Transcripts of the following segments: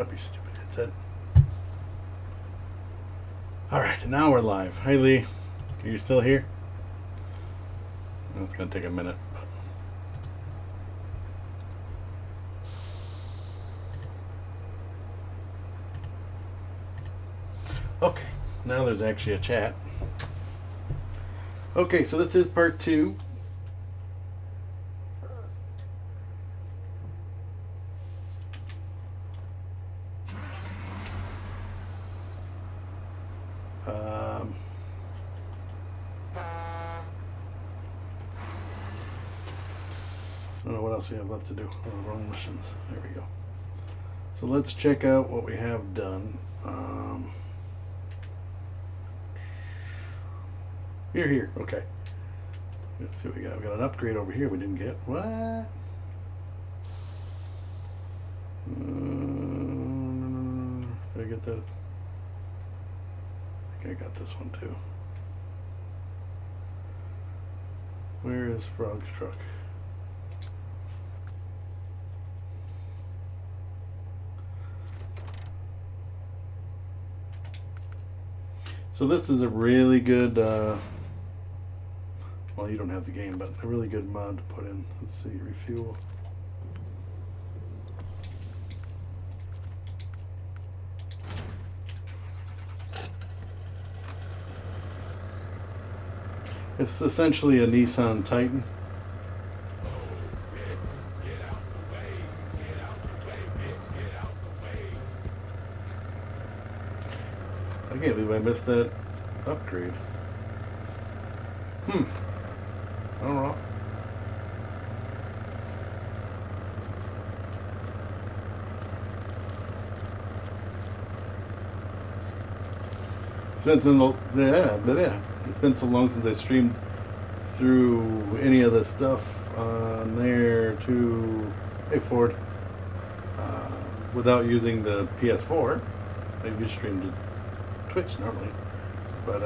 That'd be stupid headset. Alright, now we're live. Hi Lee. Are you still here? It's gonna take a minute. Okay, now there's actually a chat. Okay, so this is part 2. I don't know what else we have left to do. Oh, wrong missions. There we go. So let's check out what we have done. Here. Okay. Let's see what we got. We got an upgrade over here we didn't get. What? Did I get that? I think I got this one too. Where is Frog's truck? So this is a really good, well, you don't have the game, but a really good mod to put in. Let's see, refuel. It's essentially a Nissan Titan. I can't believe I missed that upgrade. I don't know. It's been it's been so long since I streamed through any of the stuff on there to Ford without using the PS4. I just streamed it Twitch normally, but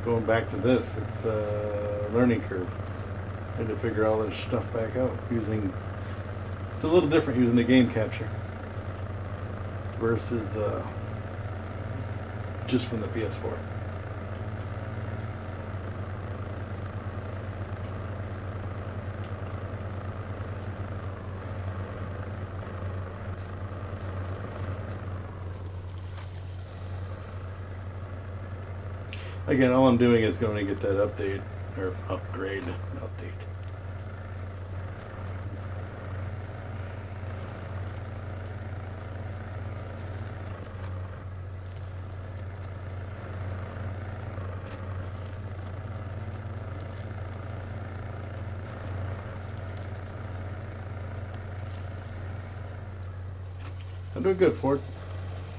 going back to this, it's a learning curve. I had to figure all this stuff back out using. It's a little different using the game capture versus just from the PS4. Again, all I'm doing is going to get that update, or upgrade, update. I'm doing good, Ford.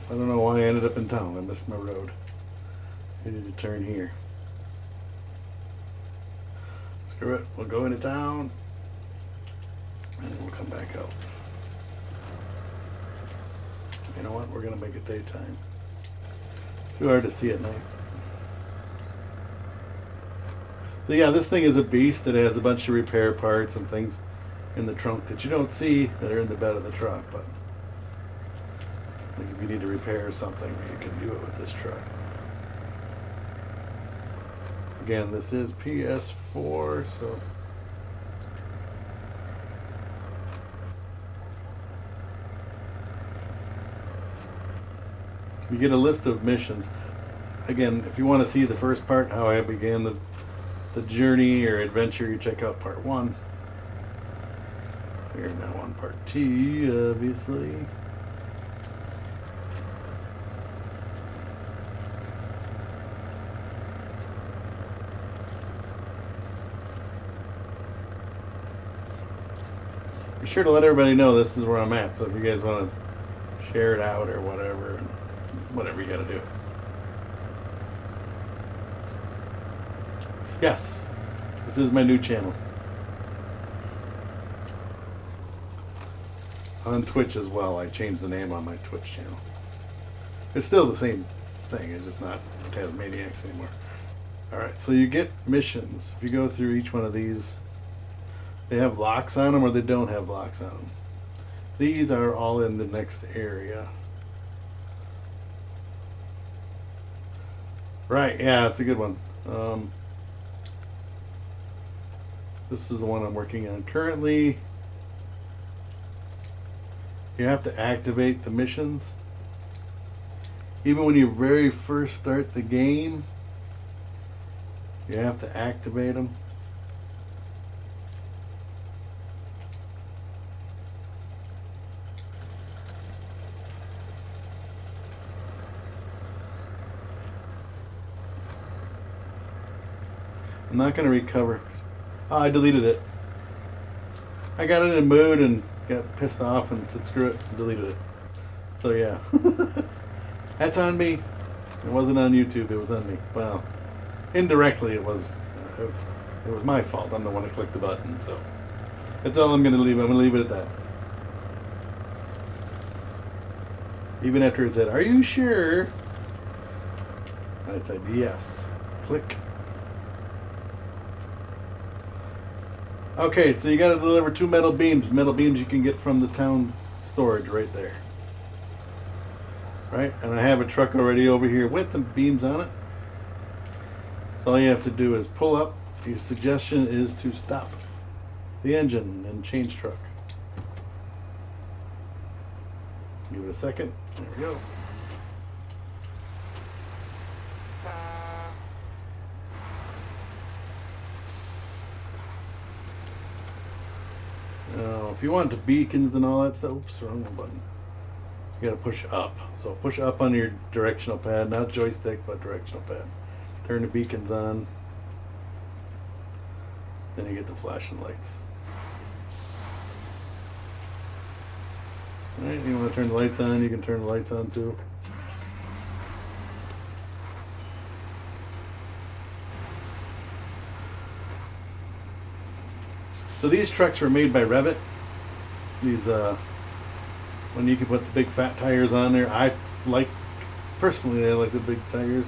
I don't know why I ended up in town. I missed my road. I need to turn here. Screw it. We'll go into town and we'll come back out. You know what? We're going to make it daytime. Too hard to see at night. So yeah, this thing is a beast. It has a bunch of repair parts and things in the trunk that you don't see that are in the bed of the truck. But like if you need to repair something, you can do it with this truck. Again, this is PS4, so you get a list of missions. Again, if you want to see the first part, how I began the journey or adventure, you check out part 1. We're now on part 2, obviously. Be sure to let everybody know this is where I'm at, so if you guys want to share it out or whatever you got to do. Yes, this is my new channel. On Twitch as well. I changed the name on my Twitch channel. It's still the same thing, it's just not Tasmaniacs anymore. Alright, so you get missions. If you go through each one of these, they have locks on them or they don't have locks on them. These are all in the next area. Right, yeah, it's a good one. This is the one I'm working on currently. You have to activate the missions. Even when you very first start the game, you have to activate them. I'm not going to recover. Oh, I deleted it. I got in a mood and got pissed off and said screw it and deleted it. So yeah. That's on me. It wasn't on YouTube, it was on me. Well, indirectly it was my fault. I'm the one who clicked the button, so that's all I'm going to leave. I'm going to leave it at that. Even after it said, "Are you sure?" I said, "Yes." Click. Okay, so you got to deliver 2 metal beams. Metal beams you can get from the town storage right there. Right? And I have a truck already over here with the beams on it. So all you have to do is pull up. Your suggestion is to stop the engine and change truck. Give it a second. There we go. Now, if you want the beacons and all that stuff, oops, wrong button. You gotta push up. So push up on your directional pad, not joystick, but directional pad. Turn the beacons on. Then you get the flashing lights. Alright, you want to turn the lights on, you can turn the lights on too. So these trucks were made by Revit. These, when you can put the big fat tires on there. Personally, I like the big tires.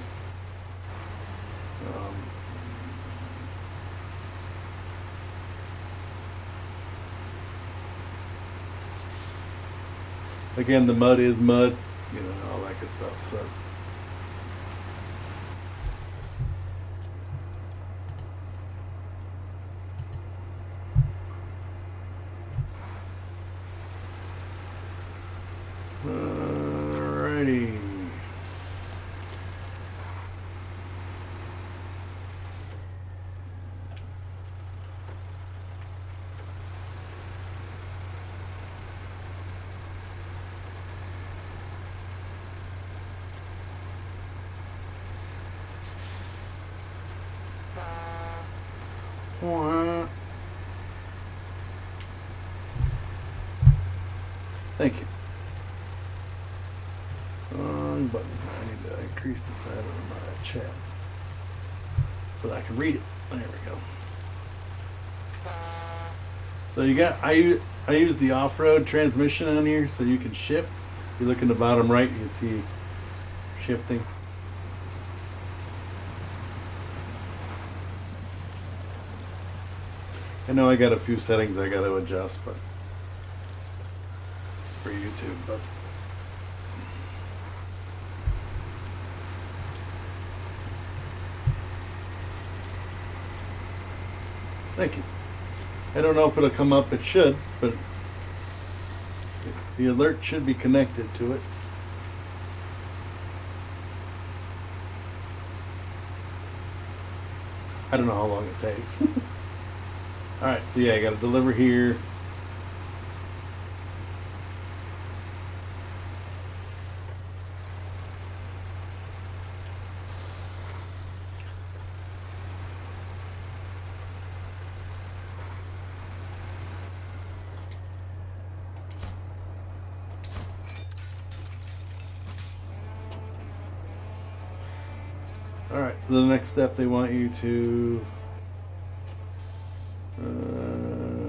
Again, the mud is mud, you know, all that good stuff. So it's alrighty. Thank you. Wrong button. I need to increase the size of my chat so that I can read it. There we go. So you got, I use the off-road transmission on here so you can shift. If you look in the bottom right, you can see shifting. I know I got a few settings I got to adjust, but for YouTube, but thank you. I don't know if it'll come up. It should, but the alert should be connected to it. I don't know how long it takes. Alright, so yeah, I got to deliver here. Alright, so the next step they want you to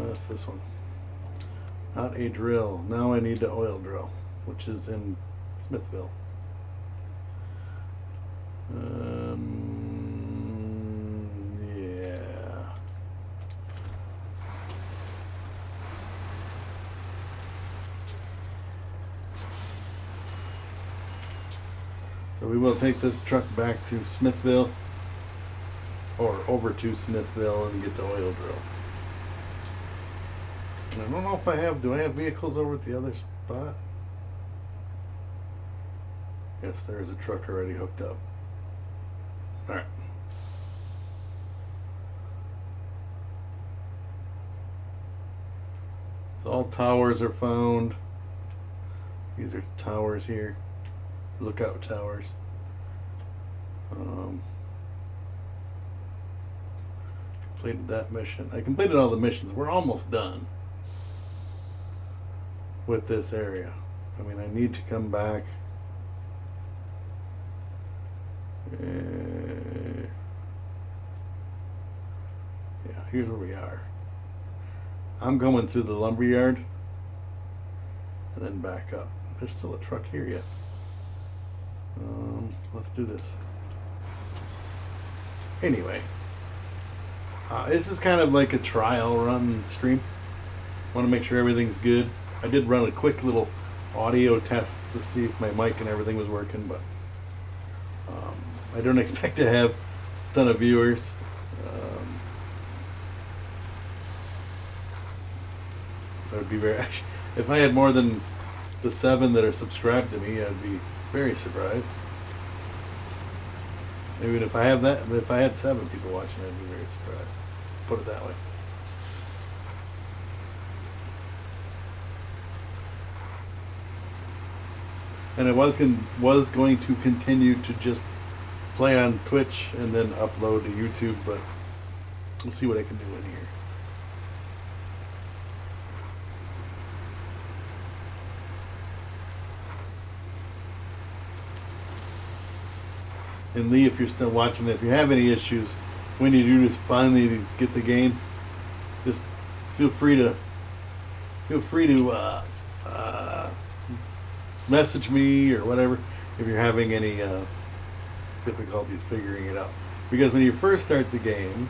what's this one? Not a drill. Now I need the oil drill, which is in Smithville. Yeah. So we will take this truck back to Smithville, or over to Smithville, and get the oil drill. And I don't know if I have, do I have vehicles over at the other spot? Yes, there is a truck already hooked up. Alright. So all towers are found. These are towers here. Lookout towers. Completed that mission. I completed all the missions. We're almost done with this area. I mean, I need to come back. Yeah, here's where we are. I'm going through the lumber yard and then back up. There's still a truck here yet. Let's do this. Anyway, this is kind of like a trial run stream. Want to make sure everything's good. I did run a quick little audio test to see if my mic and everything was working, but I don't expect to have a ton of viewers. I would be very, if I had more than the 7 that are subscribed to me, I'd be very surprised. Even if I have that, if I had 7 people watching, I'd be very surprised. Put it that way. And I was going to continue to just play on Twitch and then upload to YouTube, but we'll see what I can do in here. And Lee, if you're still watching, if you have any issues when you do just finally get the game, just feel free to message me or whatever if you're having any difficulties figuring it out. Because when you first start the game,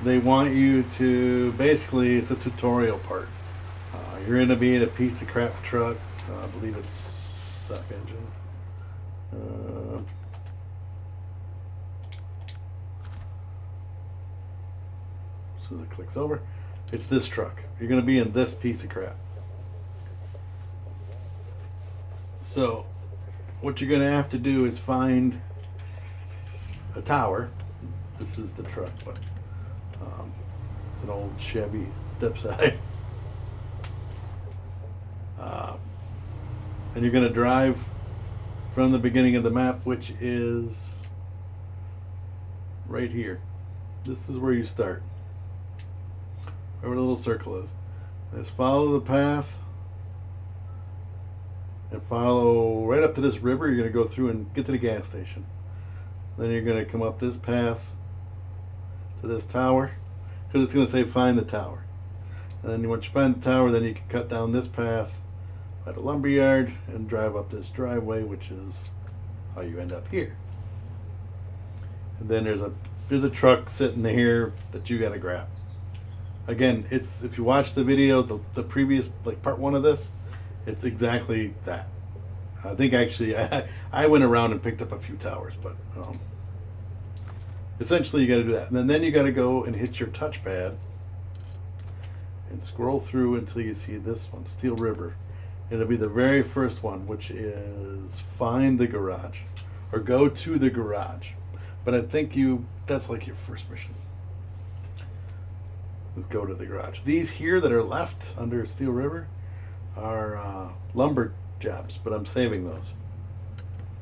they want you to, basically, it's a tutorial part. You're going to be in a piece of crap truck. I believe it's stock engine. As soon as it clicks over, it's this truck. You're going to be in this piece of crap. So what you're going to have to do is find a tower. This is the truck, but it's an old Chevy stepside. And you're going to drive from the beginning of the map, which is right here. This is where you start. Where the little circle is. Just follow the path and follow right up to this river. You're going to go through and get to the gas station. Then you're going to come up this path to this tower, because it's going to say find the tower. And then once you find the tower, then you can cut down this path by the lumberyard and drive up this driveway, which is how you end up here. And then there's a truck sitting here that you got to grab. Again, it's, if you watch the video, the previous, like part 1 of this, it's exactly that. I think actually I went around and picked up a few towers, but essentially you got to do that. And then you got to go and hit your touchpad and scroll through until you see this one, Steel River. It'll be the very first one, which is find the garage or go to the garage. But I think that's like your first mission. Is go to the garage. These here that are left under Steel River are lumber jobs, but I'm saving those.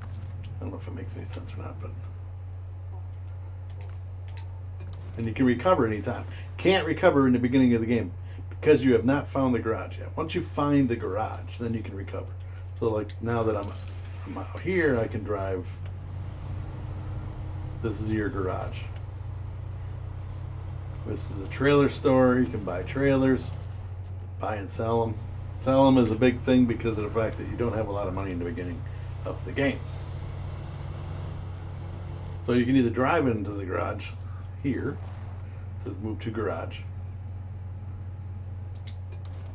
I don't know if it makes any sense or not, but. And you can recover anytime. Can't recover in the beginning of the game because you have not found the garage yet. Once you find the garage, then you can recover. So like now that I'm out here, I can drive. This is your garage. This is a trailer store. You can buy trailers, buy and sell them. Sell them is a big thing because of the fact that you don't have a lot of money in the beginning of the game. So you can either drive into the garage here, it says move to garage,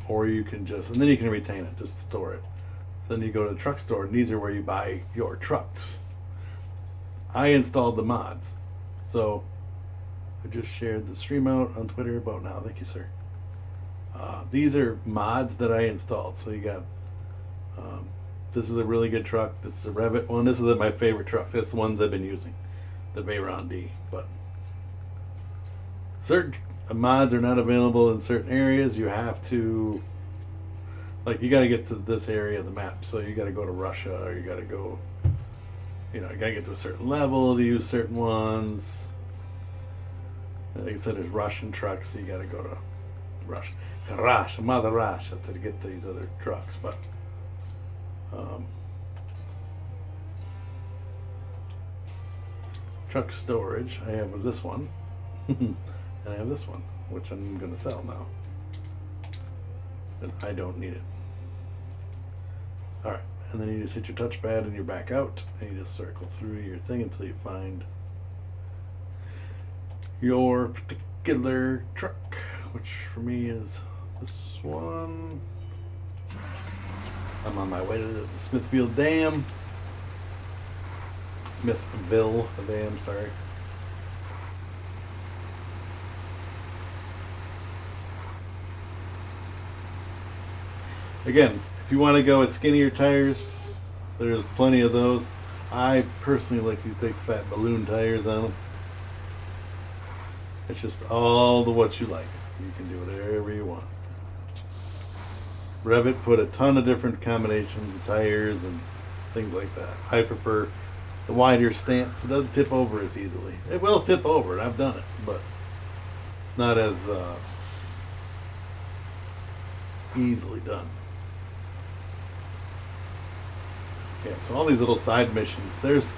or you can just, and then you can retain it, just store it. So then you go to the truck store, and these are where you buy your trucks. I installed the mods. So I just shared the stream out on Twitter about now. Thank you, sir. These are mods that I installed. So you got, this is a really good truck. This is a Revit one. This is my favorite truck. That's the ones I've been using, the Veyron D. But certain mods are not available in certain areas. You have to, like, you got to get to this area of the map. So you got to go to Russia, or you got to go, you got to get to a certain level to use certain ones. Like I said, there's Russian trucks, so you got to go to Mother Russia to get these other trucks. But truck storage, I have this one, and I have this one, which I'm going to sell now. And I don't need it. All right, and then you just hit your touchpad and you're back out, and you just circle through your thing until you find your particular truck, which for me is this one. I'm on my way to the Smithfield Dam. Smithville Dam, sorry. Again, if you want to go with skinnier tires, there's plenty of those. I personally like these big fat balloon tires on them. It's just all the what you like. You can do whatever you want. Revit put a ton of different combinations of tires and things like that. I prefer the wider stance. It doesn't tip over as easily. It will tip over, and I've done it, but it's not as easily done. Okay, so all these little side missions. There's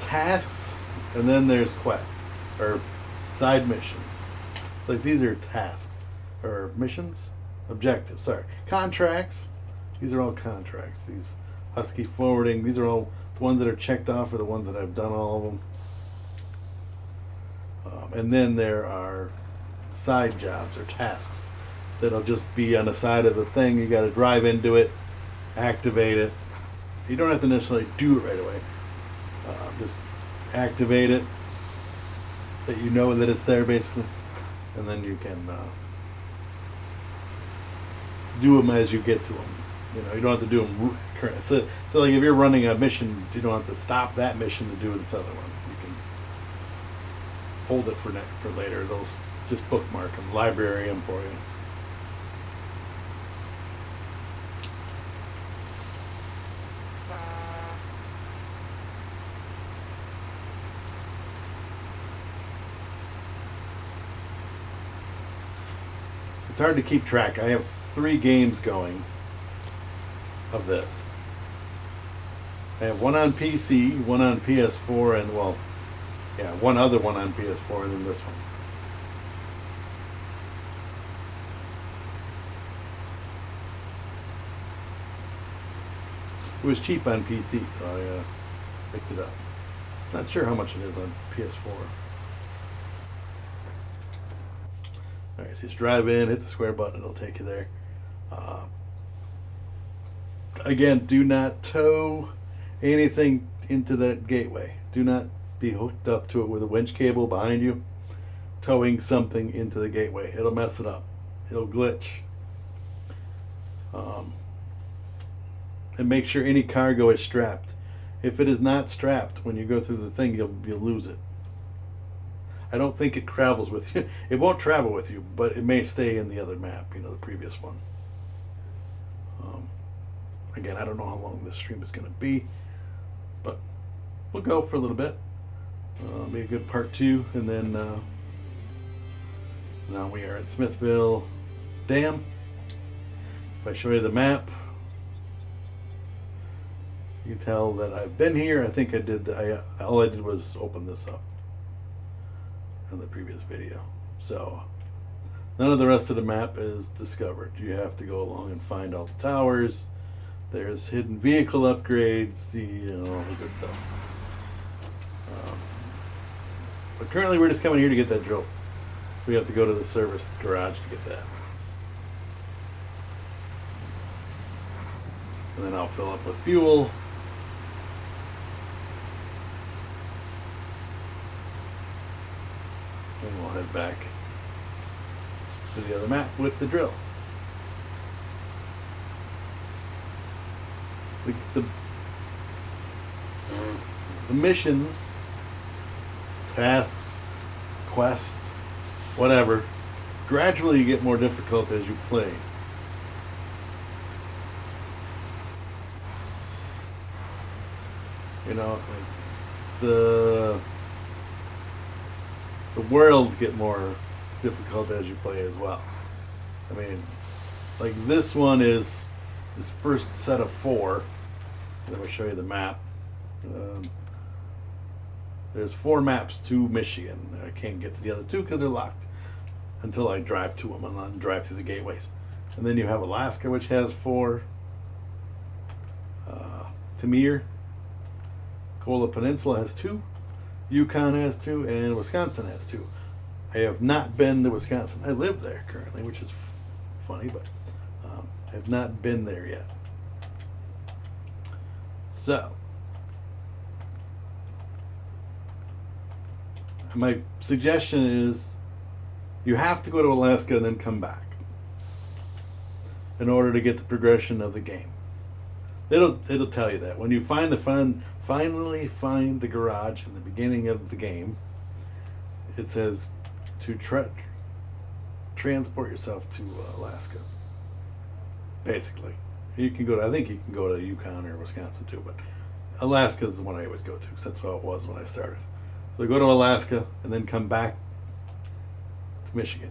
tasks, and then there's quests, or side missions. Like, these are tasks, or missions? Objectives, sorry. Contracts. These are all contracts. These Husky forwarding, these are all the ones that are checked off, are the ones that I've done all of them. And then there are side jobs or tasks that'll just be on the side of the thing. You got to drive into it, activate it. You don't have to necessarily do it right away. Just activate it, that you know that it's there basically, and then you can do them as you get to them. You don't have to do them current. So like if you're running a mission, you don't have to stop that mission to do this other one. You can hold it for later. Those just bookmark them, library them for you. It's hard to keep track. I have 3 games going of this. I have one on PC, one on PS4, and one other one on PS4, and then this one. It was cheap on PC, so I picked it up. Not sure how much it is on PS4. Alright, so just drive in, hit the square button, it'll take you there. Again, do not tow anything into that gateway. Do not be hooked up to it with a winch cable behind you, towing something into the gateway. It'll mess it up. It'll glitch. And make sure any cargo is strapped. If it is not strapped, when you go through the thing, you'll lose it. I don't think it travels with you. It won't travel with you, but it may stay in the other map, the previous one. Again, I don't know how long this stream is going to be, but we'll go for a little bit. Be a good part 2, and then so now we are at Smithville Dam. If I show you the map, you can tell that I've been here. I think I did. All I did was open this up in the previous video. So none of the rest of the map is discovered. You have to go along and find all the towers. There's hidden vehicle upgrades, all the good stuff. But currently we're just coming here to get that drill. So we have to go to the service garage to get that. And then I'll fill up with fuel. And we'll head back to the other map with the drill. The missions, tasks, quests, whatever, gradually get more difficult as you play. You know, the worlds get more difficult as you play as well. I mean, like this one is this first set of 4. Let me show you the map. There's 4 maps to Michigan. I can't get to the other 2 because they're locked until I drive to them and then drive through the gateways. And then you have Alaska, which has 4. Tamir, Kola Peninsula has 2. Yukon has 2, and Wisconsin has 2. I have not been to Wisconsin. I live there currently, which is funny, but I have not been there yet. So, my suggestion is you have to go to Alaska and then come back in order to get the progression of the game. It'll tell you that when you finally find the garage in the beginning of the game. It says to transport yourself to Alaska. Basically, you can go to, I think you can go to Yukon or Wisconsin too, but Alaska is the one I always go to because that's how it was when I started. So go to Alaska and then come back to Michigan.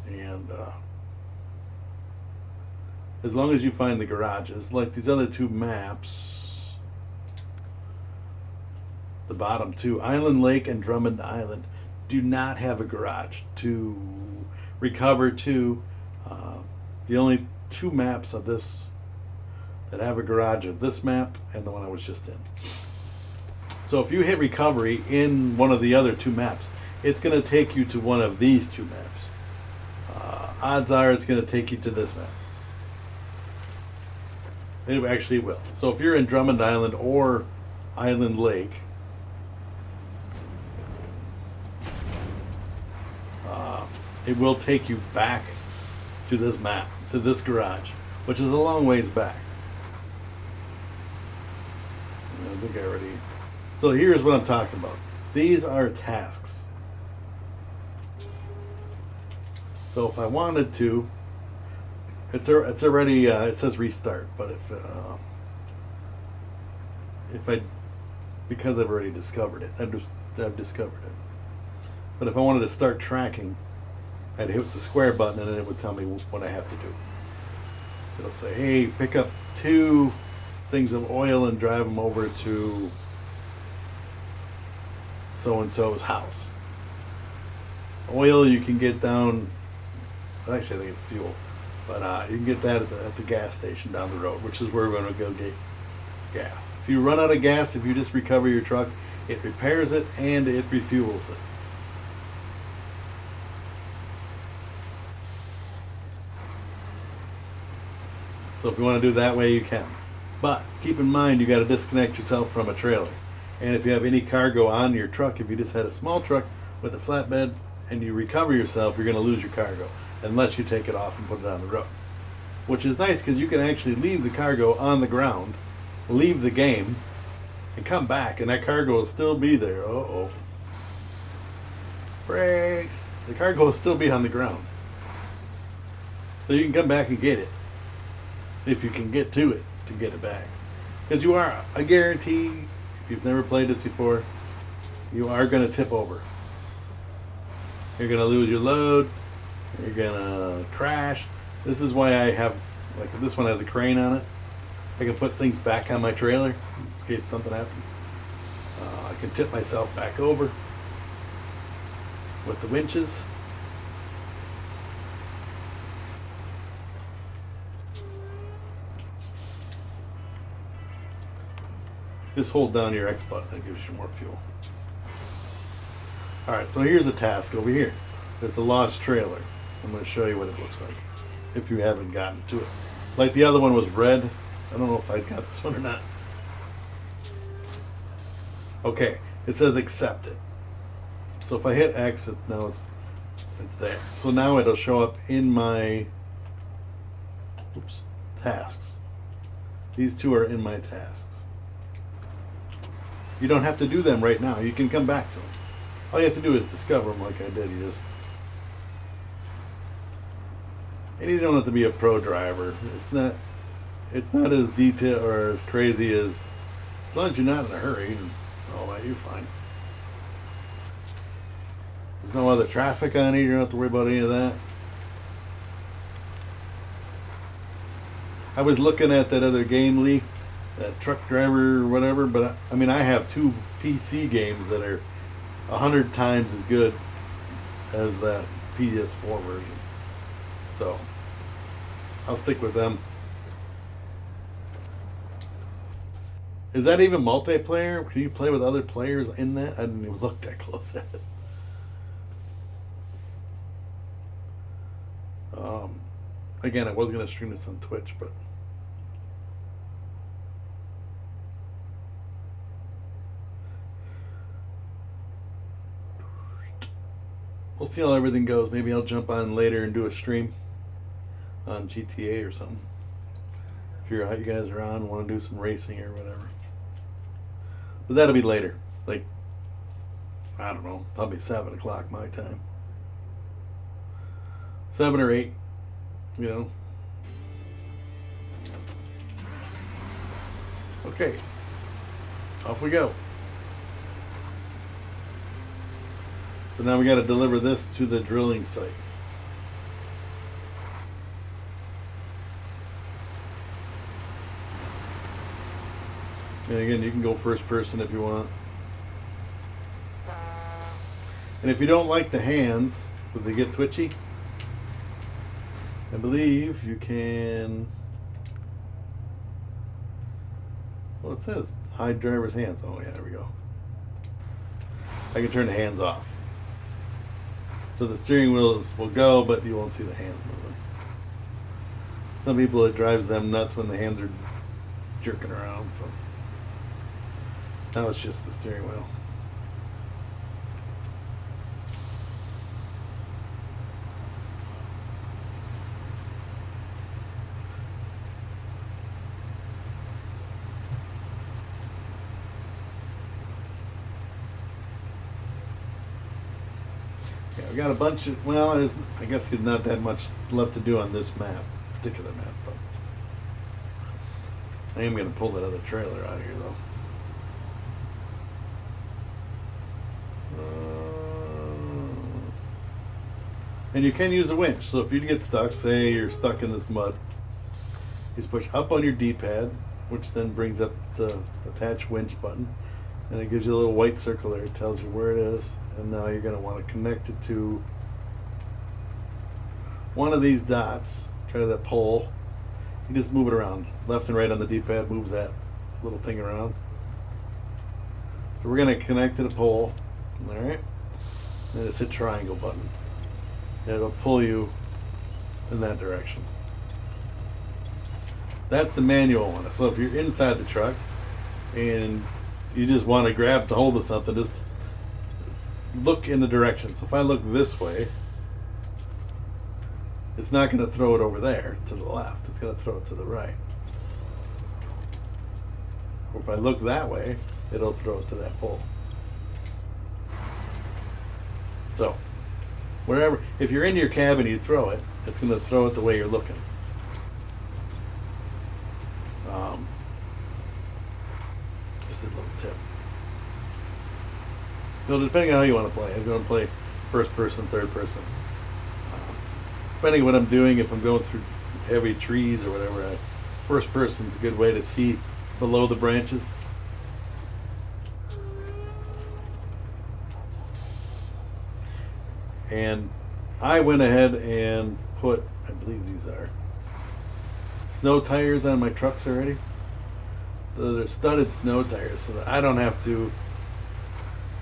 And as long as you find the garages, like these other 2 maps, the bottom 2, Island Lake and Drummond Island, do not have a garage to recover to. The only 2 maps of this that have a garage are this map and the one I was just in. So if you hit recovery in one of the other 2 maps, it's going to take you to one of these 2 maps. Odds are it's going to take you to this map. It actually will. So if you're in Drummond Island or Island Lake, it will take you back to this map, to this garage, which is a long ways back. I think I already... So here's what I'm talking about. These are tasks. So if I wanted to, it's already it says restart, but if because I've already discovered it, I've discovered it. But if I wanted to start tracking, I'd hit the square button and then it would tell me what I have to do. It'll say, hey, pick up 2 things of oil and drive them over to so-and-so's house. Oil you can get down, actually I think it's fuel, but you can get that at the gas station down the road, which is where we're going to go get gas. If you run out of gas, if you just recover your truck, it repairs it and it refuels it. So if you want to do it that way, you can. But keep in mind, you got to disconnect yourself from a trailer. And if you have any cargo on your truck, if you just had a small truck with a flatbed and you recover yourself, you're going to lose your cargo unless you take it off and put it on the road. Which is nice because you can actually leave the cargo on the ground, leave the game, and come back, and that cargo will still be there. Uh-oh. Brakes. The cargo will still be on the ground. So you can come back and get it. If you can get to it to get it back. Because you are, I guarantee, if you've never played this before, you are going to tip over. You're going to lose your load. You're going to crash. This is why I have, like this one has a crane on it. I can put things back on my trailer in case something happens. I can tip myself back over with the winches. Just hold down your X button, that gives you more fuel. Alright, so here's a task over here. It's a lost trailer. I'm going to show you what it looks like if you haven't gotten to it. Like the other one was red. I don't know if I got this one or not. Okay, it says accepted. So if I hit X, now it's there. So now it'll show up in my tasks. These two are in my tasks. You don't have to do them right now. You can come back to them. All you have to do is discover them like I did. And you don't have to be a pro driver. It's not as detailed or as crazy as long as you're not in a hurry and all that, you're fine. There's no other traffic on it. You don't have to worry about any of that. I was looking at that other game, Lee, that truck driver or whatever, but I mean, I have two PC games that are 100 times as good as that PS4 version. So, I'll stick with them. Is that even multiplayer? Can you play with other players in that? I didn't even look that close at it. Again, I was going to stream this on Twitch, but we'll see how everything goes. Maybe I'll jump on later and do a stream on GTA or something. If you guys are on, want to do some racing or whatever. But that'll be later. Like, I don't know, probably 7 o'clock my time. 7 or 8, you know. Okay, off we go. So now we got to deliver this to the drilling site. And again, you can go first person if you want. And if you don't like the hands, because they get twitchy, I believe you can... Well, it says hide driver's hands. Oh yeah, there we go. I can turn the hands off. So the steering wheels will go, but you won't see the hands moving. Some people, it drives them nuts when the hands are jerking around, so now it's just the steering wheel. Yeah, we got a bunch of, well, I guess there's not that much left to do on this particular map, but I am going to pull that other trailer out of here, though. And you can use a winch, so if you get stuck, say you're stuck in this mud, you just push up on your D-pad, which then brings up the attach winch button, and it gives you a little white circle there. It tells you where it is, and now you're going to want to connect it to one of these dots. Try that pole. You just move it around, left and right on the D-pad moves that little thing around. So we're going to connect to the pole, all right? And just hit triangle button. And it'll pull you in that direction. That's the manual one. So if you're inside the truck and you just want to grab to hold of something, just look in the direction. So if I look this way, it's not going to throw it over there to the left. It's going to throw it to the right. Or if I look that way, it'll throw it to that pole. So wherever, if you're in your cabin, you throw it, it's going to throw it the way you're looking. Just a little tip. So depending on how you want to play, I'm going to play first person, third person. Depending on what I'm doing, if I'm going through heavy trees or whatever, first person's a good way to see below the branches. And I went ahead and put, I believe these are snow tires on my trucks already. Those are studded snow tires, so that I don't have to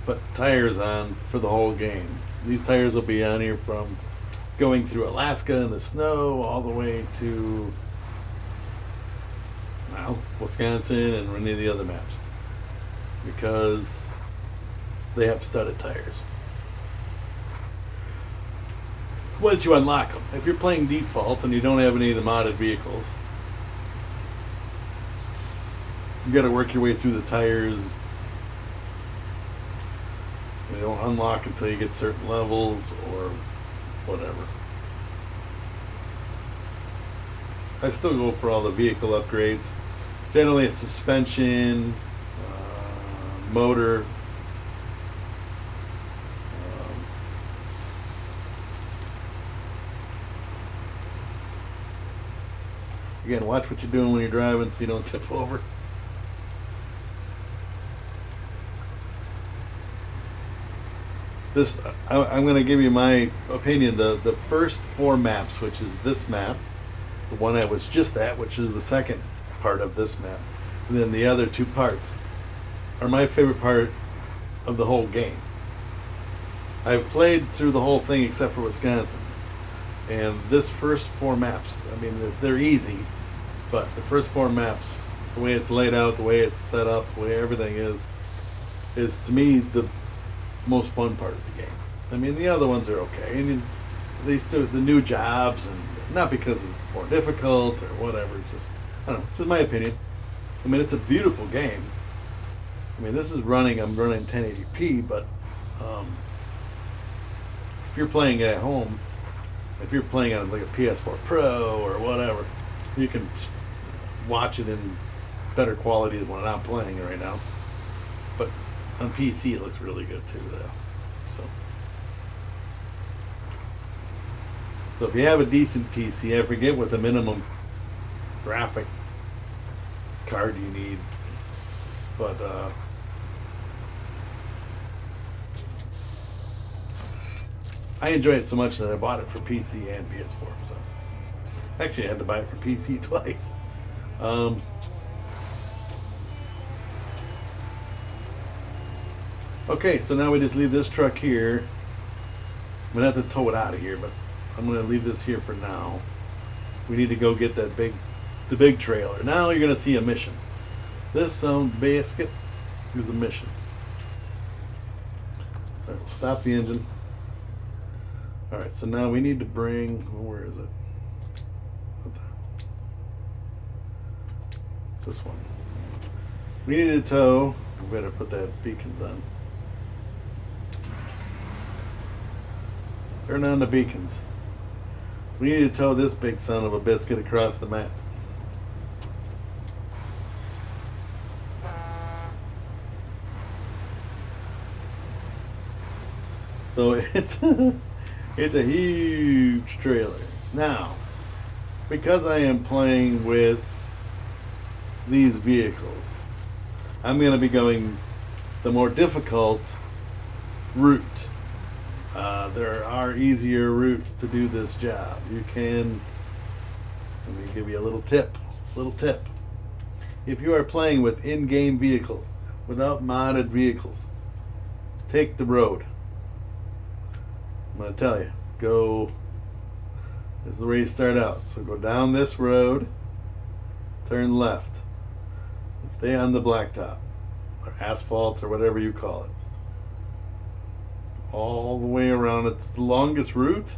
put tires on for the whole game. These tires will be on here from going through Alaska in the snow all the way to Well, Wisconsin and any of the other maps. Because they have studded tires. Once you unlock them. If you're playing default and you don't have any of the modded vehicles, you got to work your way through the tires. They don't unlock until you get certain levels or whatever. I still go for all the vehicle upgrades. Generally, it's suspension, motor. Again, watch what you're doing when you're driving so you don't tip over. This, I'm going to give you my opinion. The first 4 maps, which is this map, the one that was just that, which is the second part of this map, and then the other 2 parts, are my favorite part of the whole game. I've played through the whole thing except for Wisconsin. And this first 4 maps, I mean, they're easy, but the first 4 maps, the way it's laid out, the way it's set up, the way everything is to me the most fun part of the game. I mean, the other ones are okay. And at least the new jobs, and not because it's more difficult or whatever, it's just, I don't know, it's just my opinion. I mean, it's a beautiful game. I mean, this is I'm running 1080p, but if you're playing it at home, if you're playing on like a PS4 Pro or whatever, you can watch it in better quality than when I'm playing it right now. But on PC, it looks really good too, though. So if you have a decent PC, I forget what the minimum graphic card you need, but I enjoy it so much that I bought it for PC and PS4. So actually, I had to buy it for PC twice. Okay, so now we just leave this truck here. I'm gonna have to tow it out of here, but I'm gonna leave this here for now. We need to go get the big trailer. Now you're gonna see a mission. This basket is a mission. All right, we'll stop the engine. All right, so now we need to bring, where is it? Not that. This one. We need to tow. We better put that beacons on. Turn on the beacons. We need to tow this big son of a biscuit across the map. So it's it's a huge trailer. Now, because I am playing with these vehicles, I'm going to be going the more difficult route. There are easier routes to do this job. You can, let me give you a little tip. If you are playing with in-game vehicles, without modded vehicles, take the road. I'm going to tell you, this is where you start out. So go down this road, turn left, and stay on the blacktop, or asphalt, or whatever you call it. All the way around. It's the longest route,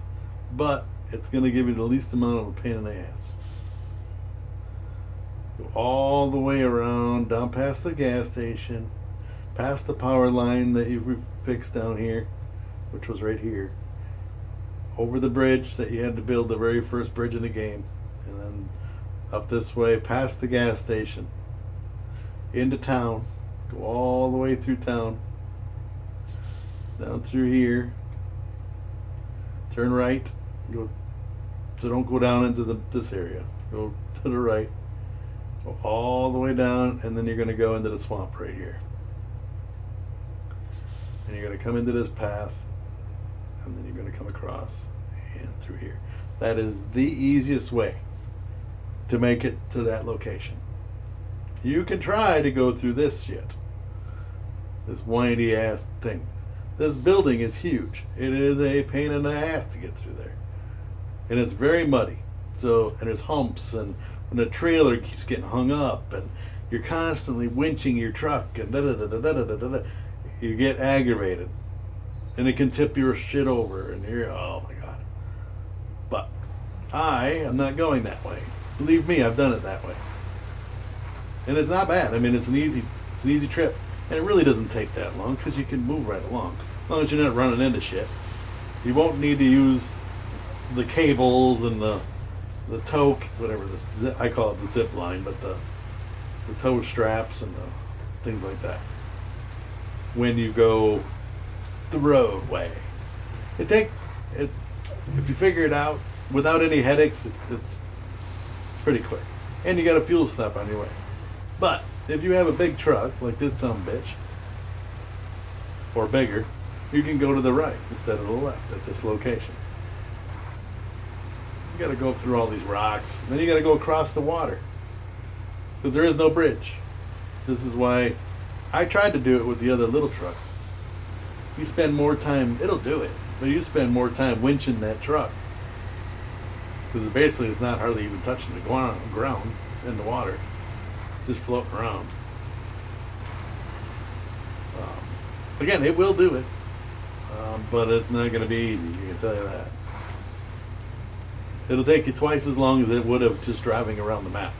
but it's going to give you the least amount of a pain in the ass. Go all the way around, down past the gas station, past the power line that you've fixed down here, which was right here, over the bridge that you had to build, the very first bridge in the game, and then up this way, past the gas station, into town, go all the way through town, down through here, turn right, go, so don't go down into this area, go to the right, go all the way down, and then you're going to go into the swamp right here, and you're going to come into this path, and then you're going to come across and through here. That is the easiest way to make it to that location. You can try to go through this shit, this windy ass thing. This building is huge. It is a pain in the ass to get through there. And it's very muddy. So, and there's humps and and the trailer keeps getting hung up, and you're constantly winching your truck, and da da da da da da da da. You get aggravated, and it can tip your shit over, and you're, oh my god. But I am not going that way. Believe me, I've done it that way, and it's not bad. I mean, it's an easy trip, and it really doesn't take that long because you can move right along, as long as you're not running into shit. You won't need to use the cables and the tow, whatever I call it, the zip line, but the tow straps and the things like that when you go the roadway. If you figure it out without any headaches, it's pretty quick, and you got a fuel stop on your way. But if you have a big truck like this bitch, or bigger, you can go to the right instead of the left at this location. You got to go through all these rocks, and then you got to go across the water because there is no bridge. This is why I tried to do it with the other little trucks. You spend more time, it'll do it, but you spend more time winching that truck because basically it's not hardly even touching the ground in the water, just floating around. Again, it will do it, but it's not going to be easy, I can tell you that. It'll take you twice as long as it would have just driving around the map.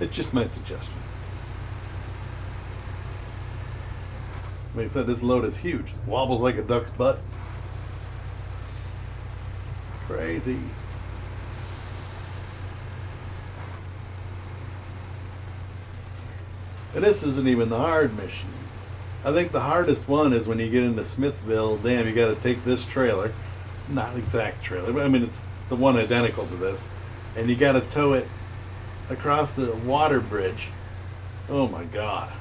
It's just my suggestion. Like I said, this load is huge. It wobbles like a duck's butt. Crazy. And this isn't even the hard mission. I think the hardest one is when you get into Smithville Dam. You got to take this trailer, not exact trailer, but I mean it's the one identical to this, and you got to tow it across the water bridge. Oh my god.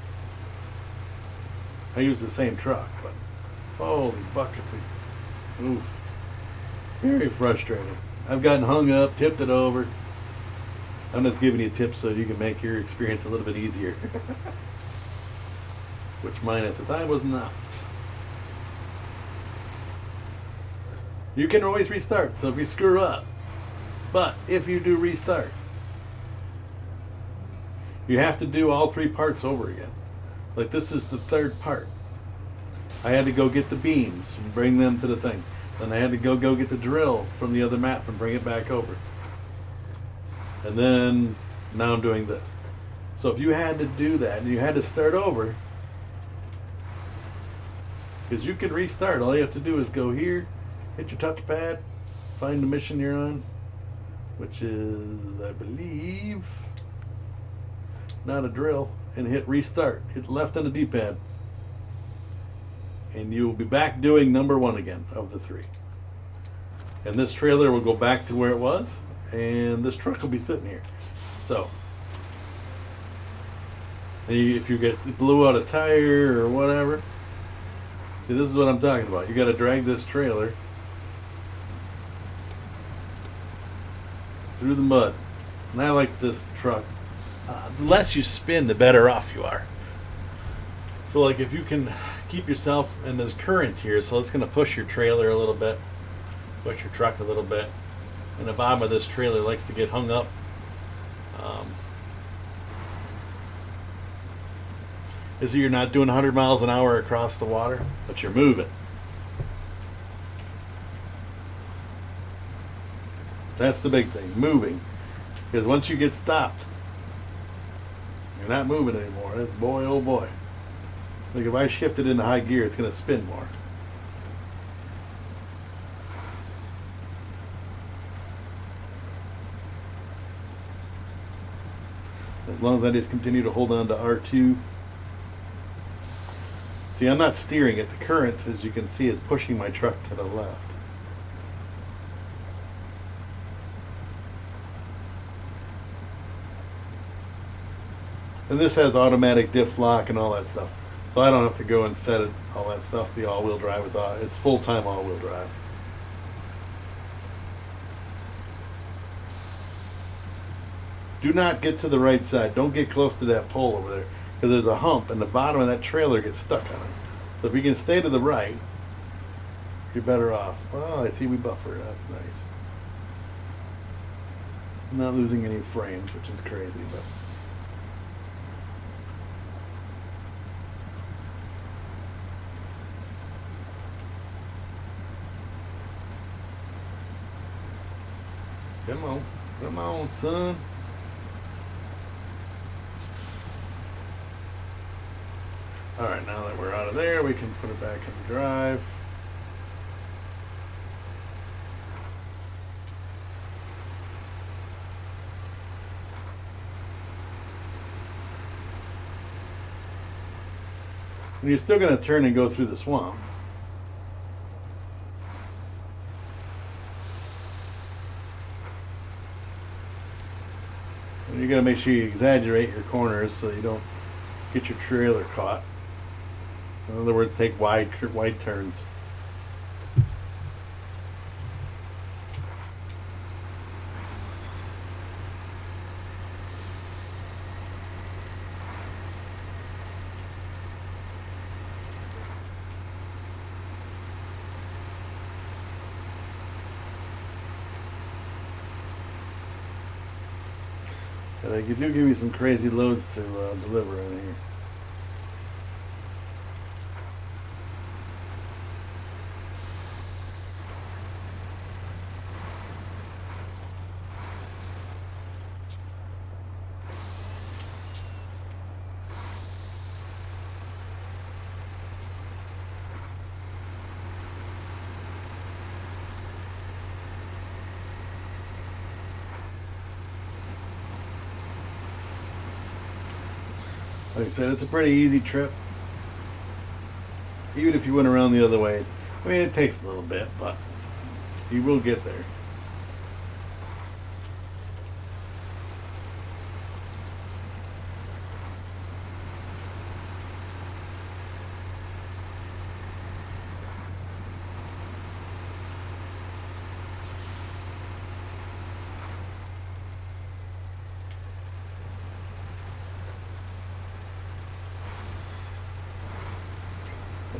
I use the same truck, but holy buckets. Oof. Very frustrating. I've gotten hung up, tipped it over. I'm just giving you tips so you can make your experience a little bit easier. Which mine at the time was not. You can always restart, so if you screw up. But if you do restart, you have to do all 3 parts over again. Like this is the 3rd part. I had to go get the beams and bring them to the thing. Then I had to go get the drill from the other map and bring it back over. And then now I'm doing this. So if you had to do that and you had to start over, because you can restart, all you have to do is go here, hit your touchpad, find the mission you're on, which is, I believe, not a drill, and hit restart. Hit left on the D-pad. And you will be back doing number 1 again of the 3. And this trailer will go back to where it was, and this truck will be sitting here. So, if you blew out a tire or whatever, see, this is what I'm talking about. You got to drag this trailer through the mud. And I like this truck. The less you spin, the better off you are. So, like, if you can keep yourself in this current here, so it's going to push your trailer a little bit, push your truck a little bit. And the bottom of this trailer likes to get hung up. Is that you're not doing 100 miles an hour across the water, but you're moving. That's the big thing, moving. Because once you get stopped, you're not moving anymore. That's boy, oh boy. Like if I shift it into high gear, it's going to spin more. As long as I just continue to hold on to R2. See, I'm not steering it. The current, as you can see, is pushing my truck to the left. And this has automatic diff lock and all that stuff. So I don't have to go and set it, all that stuff. The all-wheel drive is it's full-time all-wheel drive. Do not get to the right side. Don't get close to that pole over there, because there's a hump and the bottom of that trailer gets stuck on it. So if you can stay to the right, you're better off. Oh, I see we buffer. That's nice. I'm not losing any frames, which is crazy, but. Come on, son. All right, now that we're out of there, we can put it back in drive. And you're still going to turn and go through the swamp. And you got to make sure you exaggerate your corners so you don't get your trailer caught. In other words, take wide turns. You do give me some crazy loads to deliver in here. Like I said, it's a pretty easy trip. Even if you went around the other way. I mean, it takes a little bit, but you will get there.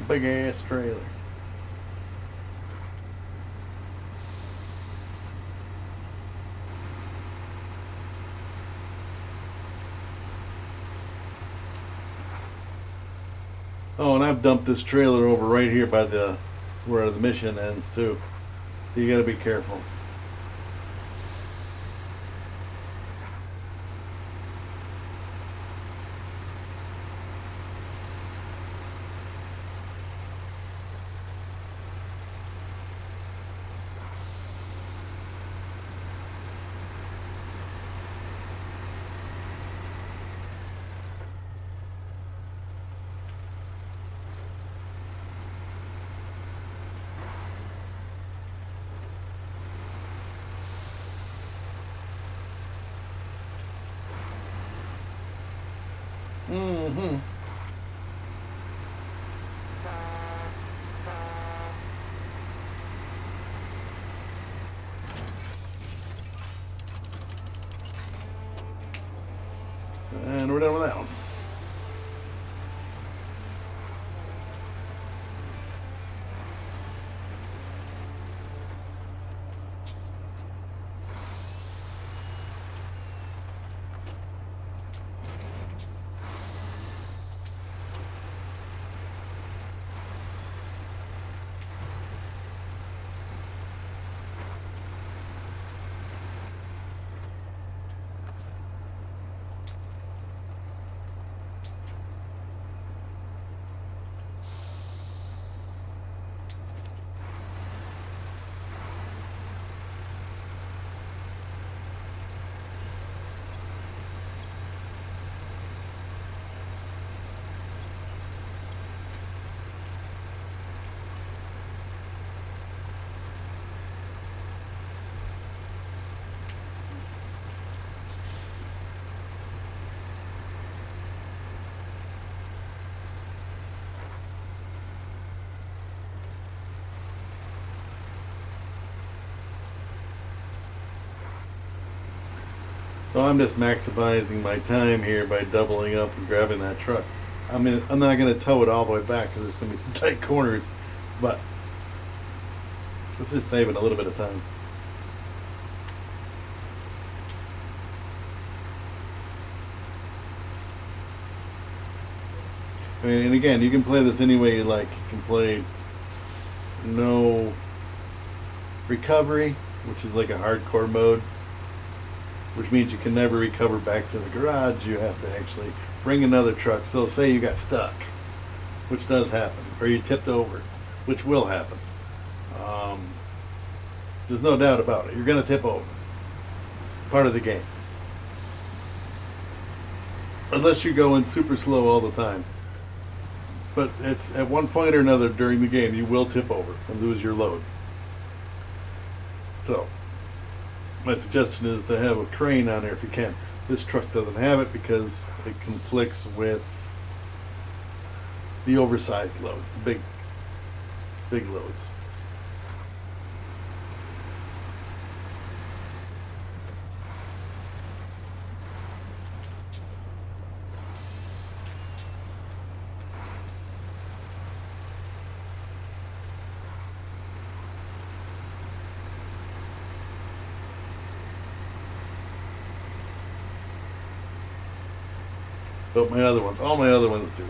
Big ass trailer. Oh, and I've dumped this trailer over right here by where the mission ends too. So you got to be careful. Mm-hmm. And we're done with that one. So I'm just maximizing my time here by doubling up and grabbing that truck. I mean, I'm not going to tow it all the way back because there's going to be some tight corners, but let's just save it a little bit of time. I mean, and again, you can play this any way you like. You can play no recovery, which is like a hardcore mode, which means you can never recover back to the garage. You have to actually bring another truck. So say you got stuck, which does happen, or you tipped over, which will happen. There's no doubt about it. You're going to tip over. Part of the game. Unless you're going super slow all the time. But it's at one point or another during the game, you will tip over and lose your load. So, my suggestion is to have a crane on there if you can. This truck doesn't have it because it conflicts with the oversized loads, the big loads. But my other ones, all my other ones do.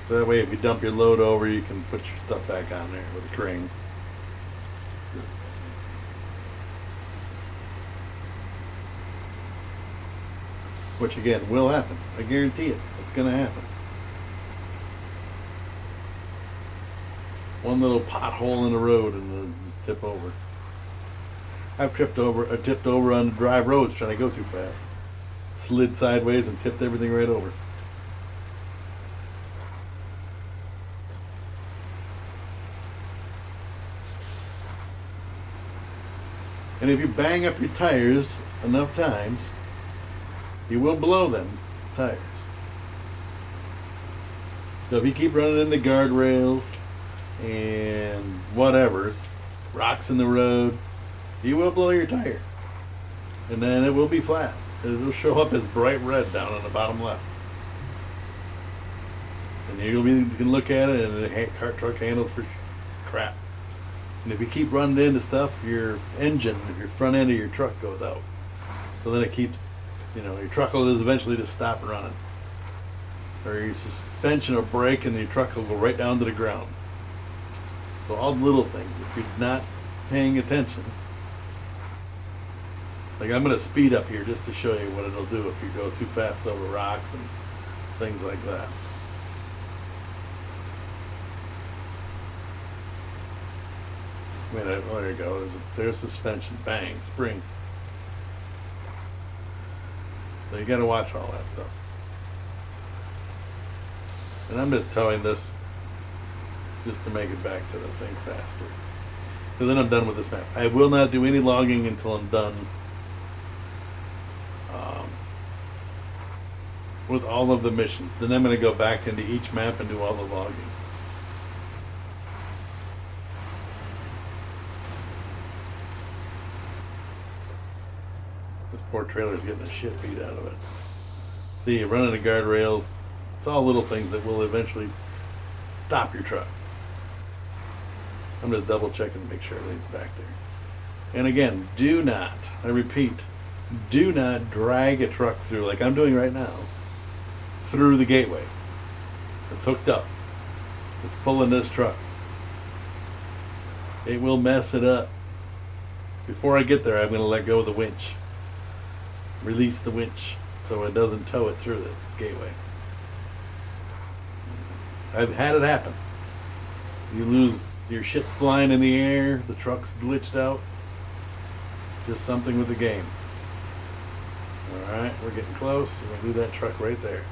So that way if you dump your load over, you can put your stuff back on there with a crane. Which again will happen. I guarantee it. It's going to happen. One little pothole in the road and it'll just tip over. I tipped over on dry roads trying to go too fast. Slid sideways and tipped everything right over. And if you bang up your tires enough times, you will blow them tires. So if you keep running into guardrails and whatevers, rocks in the road, you will blow your tire. And then it will be flat. It'll show up as bright red down on the bottom left. And you can look at it and the cart truck handles for crap. And if you keep running into stuff, your engine, your front end of your truck goes out. So then it keeps, your truck will eventually just stop running. Or your suspension will break and your truck will go right down to the ground. So all the little things, if you're not paying attention. Like I'm going to speed up here just to show you what it'll do if you go too fast over rocks and things like that. There you go. There's suspension. Bang. Spring. So you got to watch all that stuff. And I'm just towing this just to make it back to the thing faster. So then I'm done with this map. I will not do any logging until I'm done with all of the missions. Then I'm going to go back into each map and do all the logging. This poor trailer's getting the shit beat out of it. See, you run into guardrails. It's all little things that will eventually stop your truck. I'm just double checking to make sure everything's back there. And again, do not, I repeat, do not drag a truck through, like I'm doing right now, through the gateway. It's hooked up. It's pulling this truck. It will mess it up. Before I get there, I'm going to let go of the winch. Release the winch so it doesn't tow it through the gateway. I've had it happen. You lose your shit flying in the air, the truck's glitched out. Just something with the game. Alright, we're getting close. We're going to do that truck right there.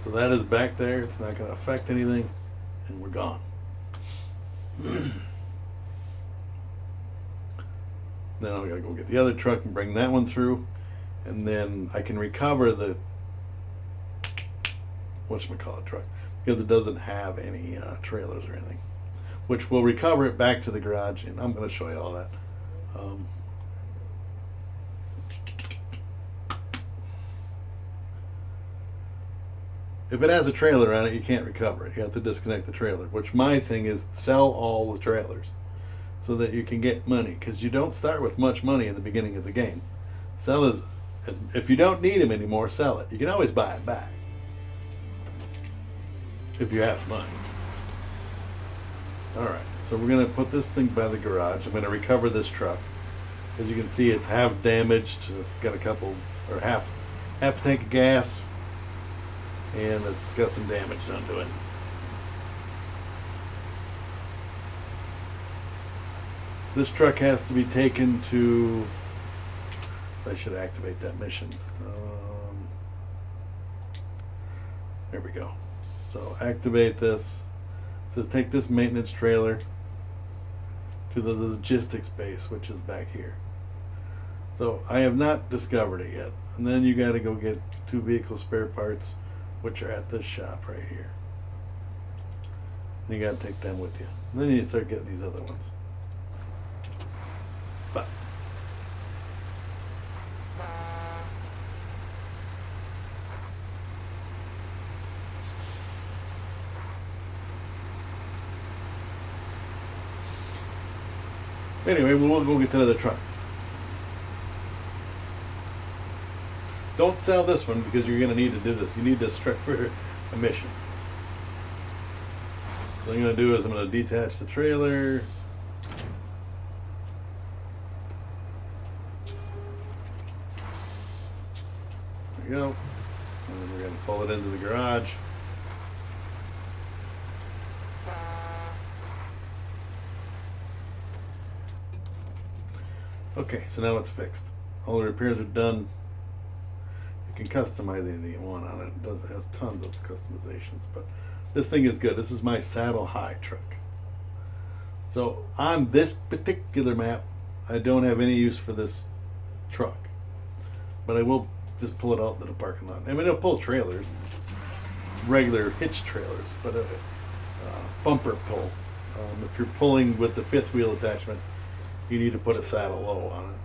So that is back there. It's not going to affect anything. And we're gone. Then I'm going to go get the other truck and bring that one through. And then I can recover the whatchamacallit truck because it doesn't have any trailers or anything. which will recover it back to the garage, and I'm going to show you all that. If it has a trailer on it, you can't recover it. You have to disconnect the trailer, which my thing is sell all the trailers so that you can get money, because you don't start with much money in the beginning of the game. Sell if you don't need them anymore, sell it. You can always buy it back if you have money. Alright, so we're going to put this thing by the garage. I'm going to recover this truck. As you can see, it's half damaged. It's got a couple, or half a tank of gas, and it's got some damage done to it. This truck has to be taken to, I should activate that mission. There we go. So activate this. It says take this maintenance trailer to the logistics base, which is back here. So I have not discovered it yet. And then you got to go get 2 vehicle spare parts, which are at this shop right here. And you got to take them with you. And then you start getting these other ones. But anyway, we'll go get that other truck. Don't sell this one because you're going to need to do this. You need this truck for a mission. So what I'm going to do is I'm going to detach the trailer. There we go. And then we're going to pull it into the garage. Okay, so now it's fixed. All the repairs are done. You can customize anything you want on it. It has tons of customizations, but this thing is good. This is my saddle high truck. So on this particular map, I don't have any use for this truck, but I will just pull it out into the parking lot. I mean, it'll pull trailers, regular hitch trailers, but a bumper pull. If you're pulling with the 5th wheel attachment, you need to put a saddle low on it.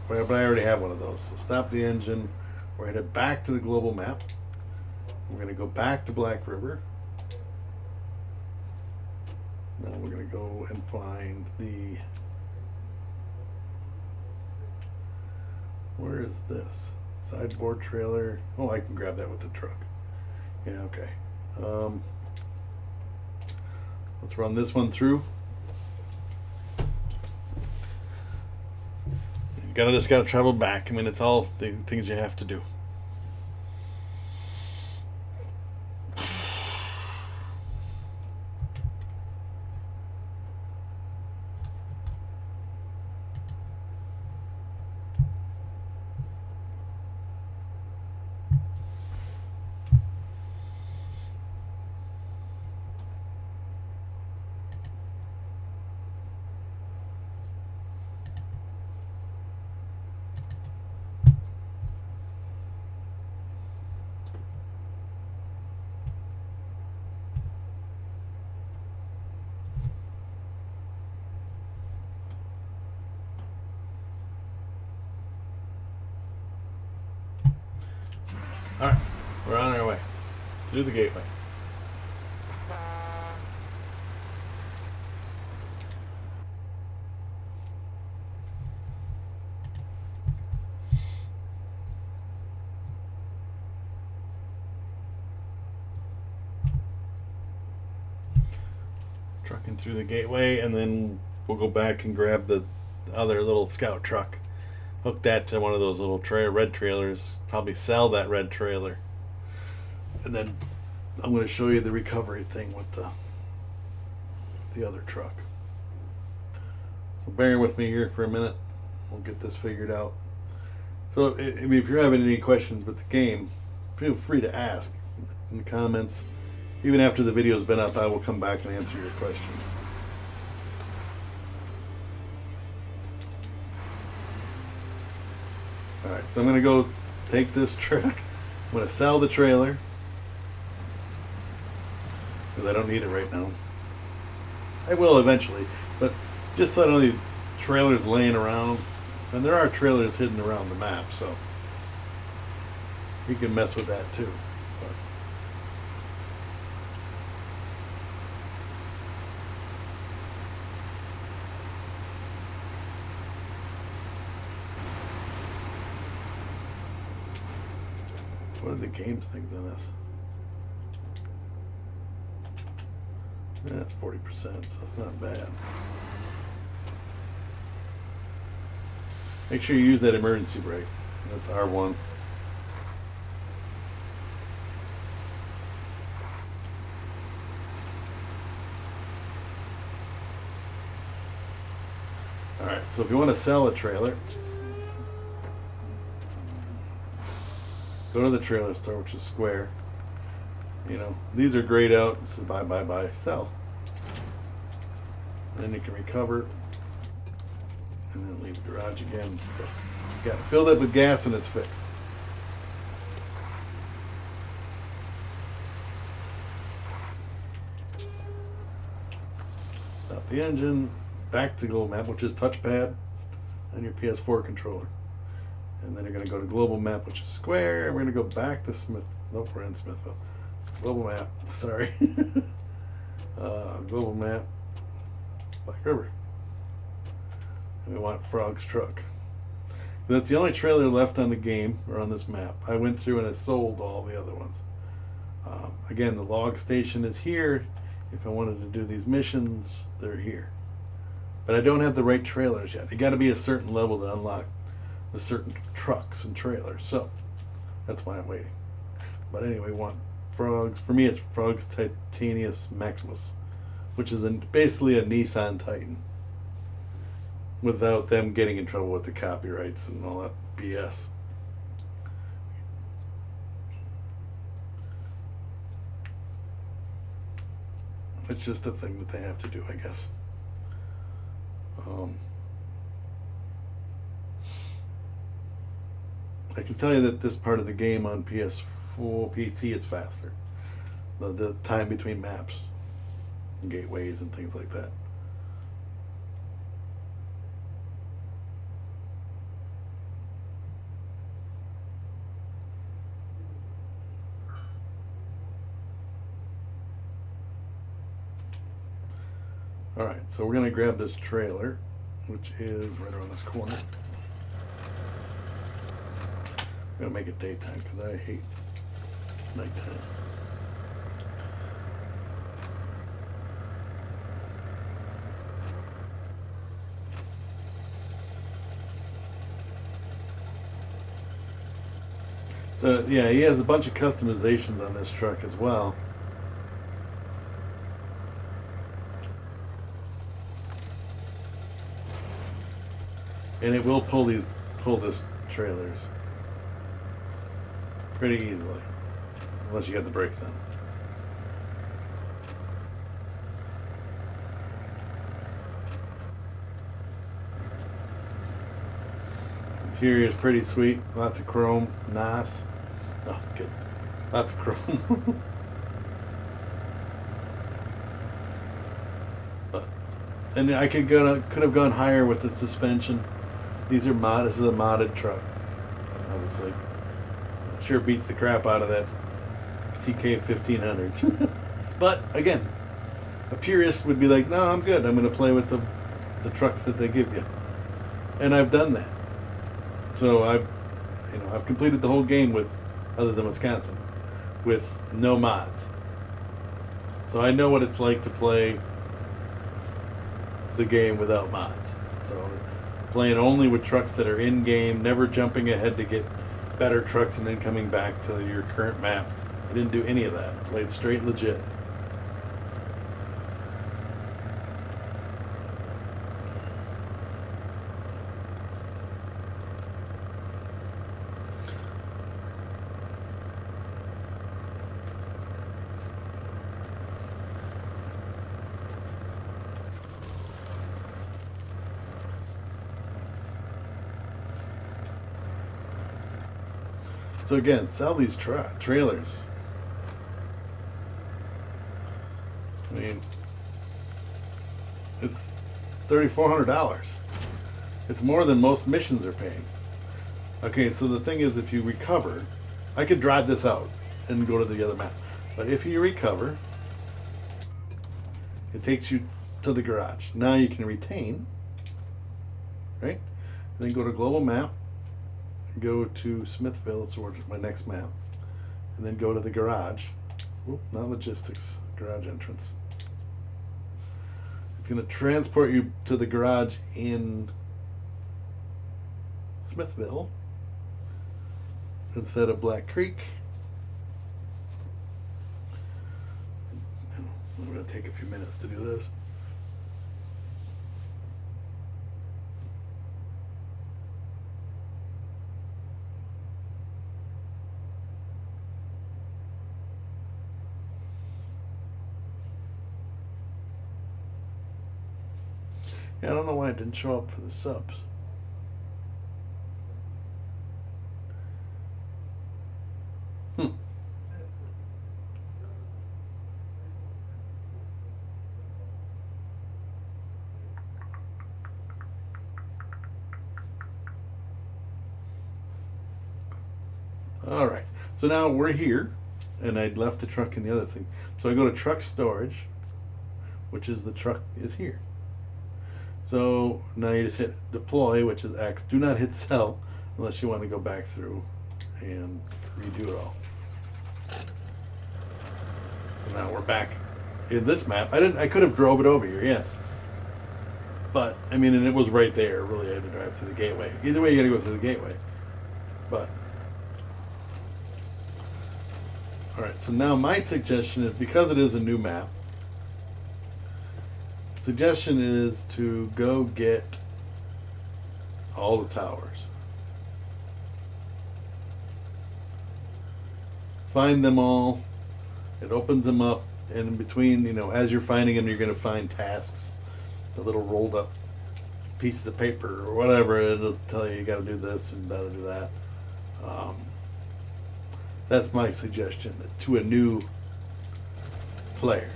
But I already have one of those. So stop the engine. We're headed back to the global map. We're going to go back to Black River. Now we're going to go and find the... Where is this? Sideboard trailer. Oh, I can grab that with the truck. Yeah, okay. Let's run this one through. Just gotta travel back. I mean, it's all the things you have to do. Alright, we're on our way through the gateway. Trucking through the gateway, and then we'll go back and grab the other little scout truck. Hook that to one of those little red trailers. Probably sell that red trailer. And then I'm going to show you the recovery thing with the other truck. So bear with me here for a minute. We'll get this figured out. So I mean, if you're having any questions with the game, feel free to ask in the comments. Even after the video's been up, I will come back and answer your questions. Alright, so I'm going to go take this truck. I'm going to sell the trailer because I don't need it right now. I will eventually, but just so I don't leave trailers laying around. And there are trailers hidden around the map, so you can mess with that too. But what are the games things on this? That's 40%, so it's not bad. Make sure you use that emergency brake. That's R1. Alright, so if you want to sell a trailer, go to the trailer store, which is Square. You know, these are grayed out. This is buy, buy, buy, sell. And then you can recover and then leave the garage again. So you got it filled up with gas and it's fixed. Stop the engine, back to global map, which is touchpad on your PS4 controller. And then you're going to go to global map, which is Square. And we're going to go back to Smith. Nope, we're in Smithville. Global map, sorry. Global map, Black River. And we want Frog's Truck. That's the only trailer left on the game, or on this map. I went through and I sold all the other ones. Again, the log station is here. If I wanted to do these missions, they're here. But I don't have the right trailers yet. You got to be a certain level to unlock the certain trucks and trailers. So, that's why I'm waiting. But anyway, want Frogs. For me, it's Frogs Titanius Maximus, which is basically a Nissan Titan, without them getting in trouble with the copyrights and all that BS. It's just a thing that they have to do, I guess. I can tell you that this part of the game on PS4, PC is faster. The time between maps, and gateways, and things like that. Alright, so we're going to grab this trailer, which is right around this corner. I'm going to make it daytime because I hate nighttime. So yeah, he has a bunch of customizations on this truck as well. And it will pull this trailers pretty easily, unless you got the brakes on. Interior is pretty sweet, lots of chrome, nice. Oh, it's good. Lots of chrome. And I could have gone higher with the suspension. These are this is a modded truck, obviously. Sure beats the crap out of that CK 1500. But again, a purist would be like, no, I'm good. I'm going to play with the trucks that they give you, and I've done that. So I've completed the whole game with, other than Wisconsin, with no mods. So I know what it's like to play the game without mods. So playing only with trucks that are in game, never jumping ahead to get better trucks and then coming back to your current map. I didn't do any of that. I played straight legit. So again, sell these trailers. I mean, It's $3,400. It's more than most missions are paying. Okay, so the thing is, if you recover, I could drive this out and go to the other map. But if you recover, it takes you to the garage. Now you can retain, right? And then go to global map, go to Smithville, towards my next map, and then go to the garage. Oop, not logistics, garage entrance. It's going to transport you to the garage in Smithville instead of Black Creek. I'm going to take a few minutes to do this. Yeah, I don't know why it didn't show up for the subs. All right, so now we're here, and I'd left the truck in the other thing. So I go to truck storage, which is the truck is here. So now you just hit deploy, which is X. Do not hit sell unless you want to go back through and redo it all. So now we're back in this map. I could have drove it over here, yes. But I mean, and it was right there. Really, I had to drive through the gateway. Either way, you got to go through the gateway. But all right, so now my suggestion is, because it is a new map, suggestion is to go get all the towers. Find them all. It opens them up, and in between, as you're finding them, you're going to find tasks, the little rolled up pieces of paper or whatever. It'll tell you got to do this and got to do that. That's my suggestion to a new player.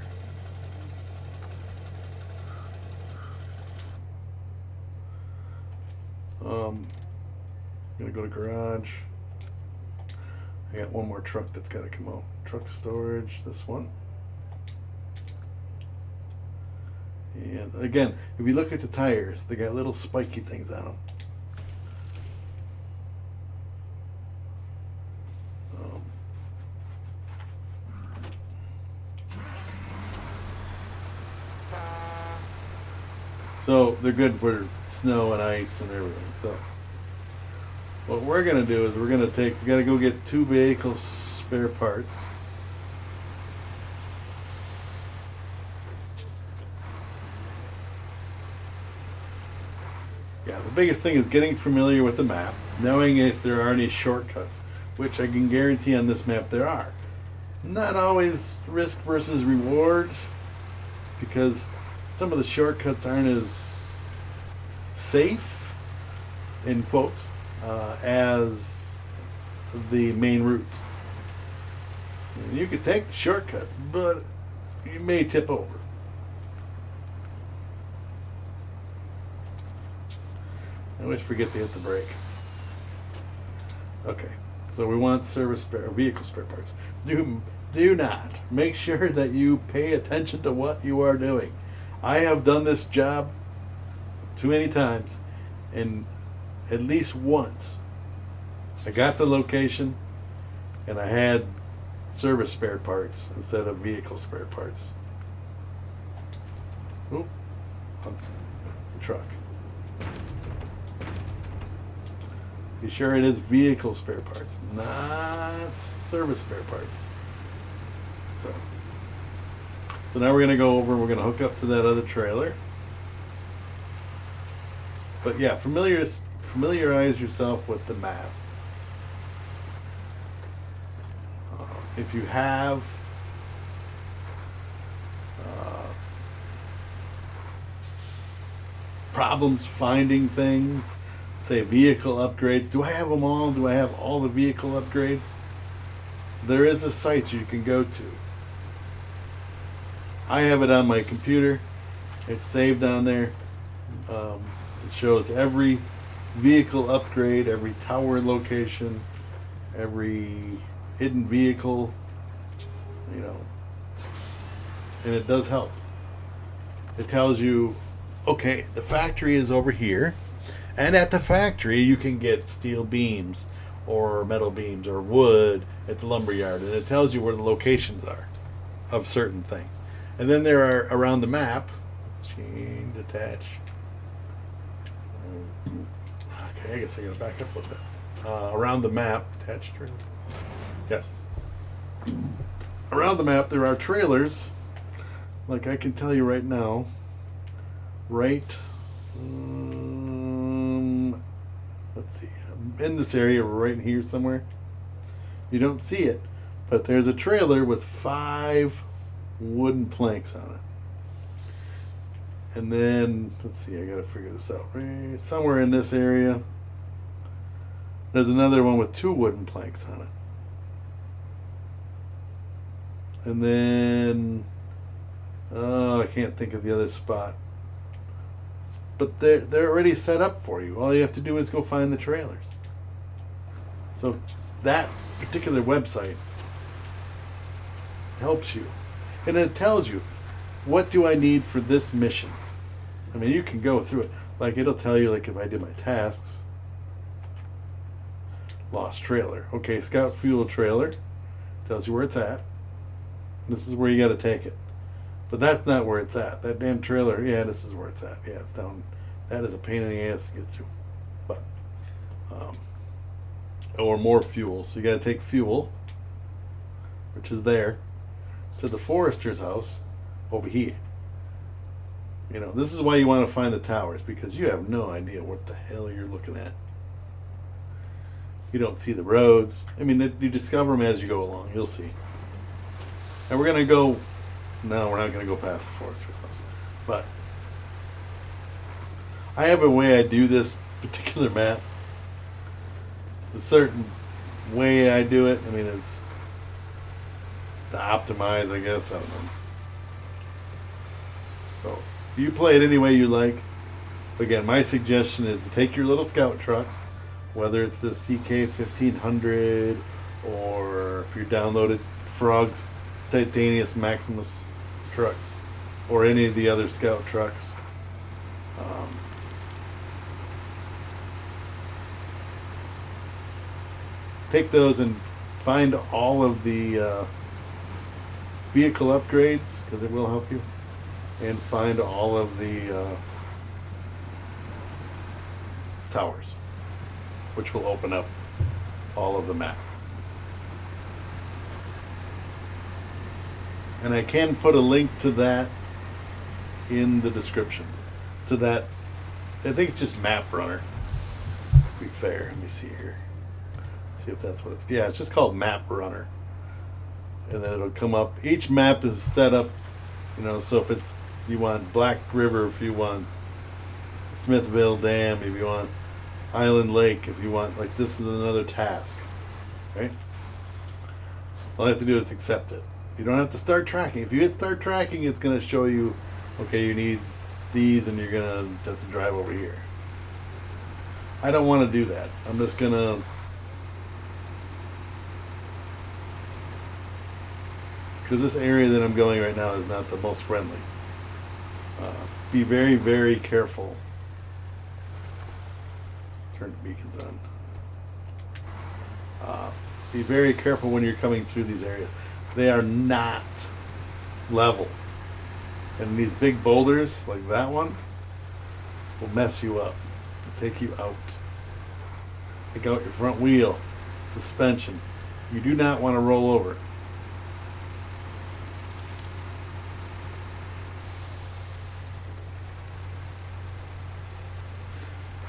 I'm gonna go to garage. I got one more truck that's got to come out. Truck storage, this one. And again, if you look at the tires, they got little spiky things on them. So they're good for snow and ice and everything. So what we're going to do is we got to go get 2 vehicle spare parts. Yeah, the biggest thing is getting familiar with the map, knowing if there are any shortcuts, which I can guarantee on this map there are. Not always risk versus reward, because some of the shortcuts aren't as safe, in quotes, as the main route. You could take the shortcuts, but you may tip over. I always forget to hit the brake. Okay, so we want vehicle spare parts. Do not. Make sure that you pay attention to what you are doing. I have done this job too many times, and at least once I got the location and I had service spare parts instead of vehicle spare parts. Oop, the truck. Be sure it is vehicle spare parts, not service spare parts. So now we're going to go over, we're going to hook up to that other trailer. But yeah, familiarize yourself with the map. If you have problems finding things, say vehicle upgrades, do I have them all? Do I have all the vehicle upgrades? There is a site you can go to. I have it on my computer. It's saved on there. It shows every vehicle upgrade, every tower location, every hidden vehicle, you know, and it does help. It tells you, okay, the factory is over here, and at the factory you can get steel beams or metal beams or wood at the lumber yard, and it tells you where the locations are of certain things. And then there are around the map, chain detach. Okay, I guess I gotta back up a little bit. Around the map, attached trailer. Yes. Around the map, there are trailers. Like I can tell you right now, right. Let's see. In this area, right in here somewhere. You don't see it, but there's a trailer with 5 wooden planks on it. And then, let's see, I gotta figure this out. Right somewhere in this area, there's another one with 2 wooden planks on it. And then, I can't think of the other spot. But they're already set up for you. All you have to do is go find the trailers. So that particular website helps you. And it tells you, what do I need for this mission? I mean, you can go through it. Like, it'll tell you, like, if I did my tasks. Lost trailer. Okay, scout fuel trailer. Tells you where it's at. This is where you got to take it. But that's not where it's at. That damn trailer, yeah, this is where it's at. Yeah, it's down. That is a pain in the ass to get through. But, or more fuel. So you got to take fuel, which is there, to the forester's house over here. You know, this is why you want to find the towers, because you have no idea what the hell you're looking at. You don't see the roads. I mean, you discover them as you go along. You'll see. And we're going to go... No, we're not going to go past the forester's house. But I have a way I do this particular map. It's a certain way I do it. I mean, it's to optimize, I guess. I don't know. So you play it any way you like. But again, my suggestion is to take your little scout truck, whether it's the CK-1500 or if you're downloaded Frog's Titanium Maximus truck or any of the other scout trucks. Take those and find all of the vehicle upgrades, because it will help you, and find all of the towers, which will open up all of the map. And I can put a link to that in the description. To that, I think it's just Map Runner. To be fair, let me see here. See if that's what it's. Yeah, it's just called Map Runner. And then it'll come up. Each map is set up, you know. So if it's you want Black River, if you want Smithville Dam, if you want Island Lake, if you want, like, this is another task, right? All you have to do is accept it. You don't have to start tracking. If you hit start tracking, it's going to show you, okay, you need these, and you're going to have to drive over here. I don't want to do that. I'm just going to because this area that I'm going right now is not the most friendly. Be very, very careful. Turn the beacons on. Be very careful when you're coming through these areas. They are not level. And these big boulders, like that one, will mess you up. They'll take you out. Take out your front wheel, suspension. You do not want to roll over.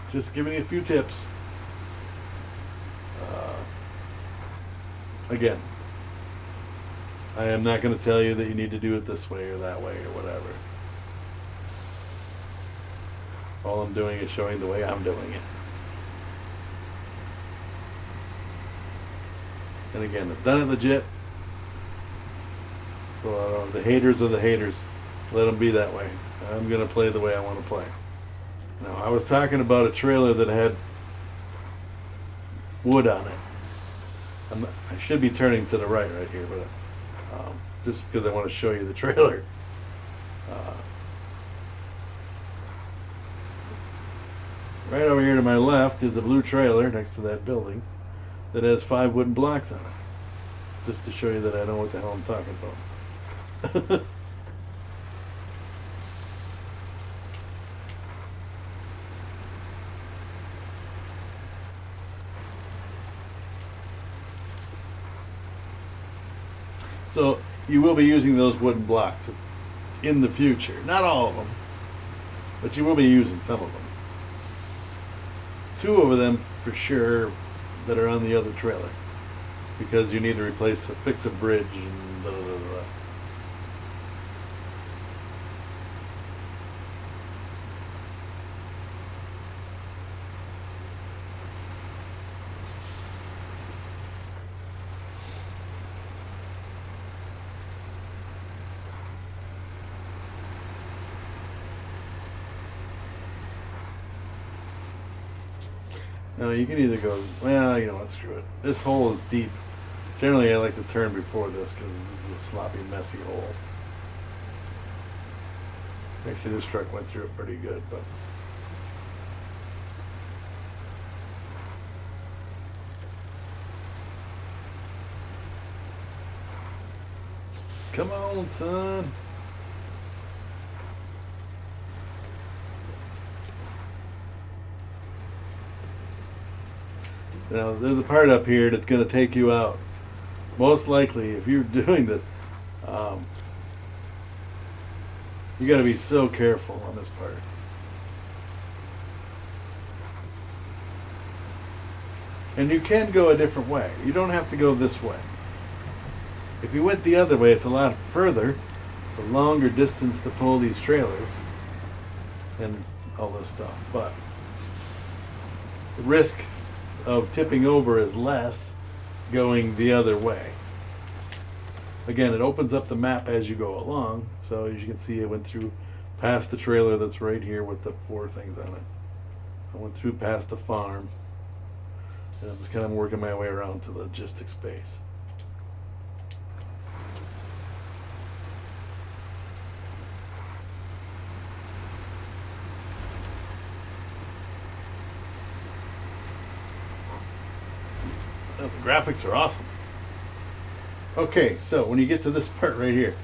Just giving you a few tips. Again, I am not going to tell you that you need to do it this way or that way or whatever. All I'm doing is showing the way I'm doing it. And again, I've done it legit. So the haters are the haters. Let them be that way. I'm going to play the way I want to play. Now, I was talking about a trailer that had wood on it. I should be turning to the right here, but just because I want to show you the trailer. Right over here to my left is a blue trailer next to that building that has 5 wooden blocks on it. Just to show you that I know what the hell I'm talking about. So you will be using those wooden blocks in the future. Not all of them, but you will be using some of them. 2 of them for sure that are on the other trailer because you need to fix a bridge and blah, blah, blah, blah. Now you can either go, well, you know what, screw it. This hole is deep. Generally, I like to turn before this because this is a sloppy, messy hole. Actually, this truck went through it pretty good, but. Come on, son. Now, there's a part up here that's going to take you out. Most likely, if you're doing this, you got to be so careful on this part. And you can go a different way. You don't have to go this way. If you went the other way, it's a lot further. It's a longer distance to pull these trailers and all this stuff. But the risk of tipping over is less going the other way. Again, it opens up the map as you go along, so as you can see, it went through past the trailer that's right here with the 4 things on it. I went through past the farm, and I'm just kind of working my way around to the logistics base. The graphics are awesome. Okay, so when you get to this part right here,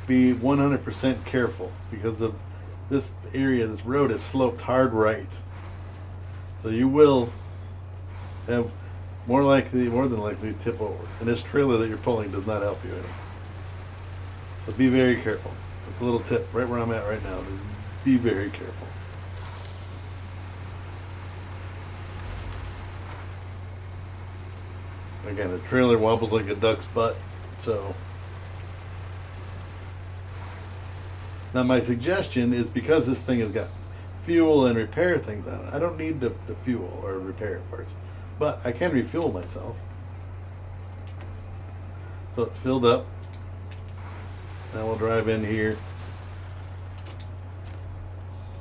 be 100% careful because of this area. This road is sloped hard right, so you will have more than likely tip over. And this trailer that you're pulling does not help you any. So be very careful. It's a little tip right where I'm at right now. Just be very careful. Again, the trailer wobbles like a duck's butt, so. Now my suggestion is because this thing has got fuel and repair things on it, I don't need the fuel or repair parts, but I can refuel myself. So it's filled up. Now we'll drive in here,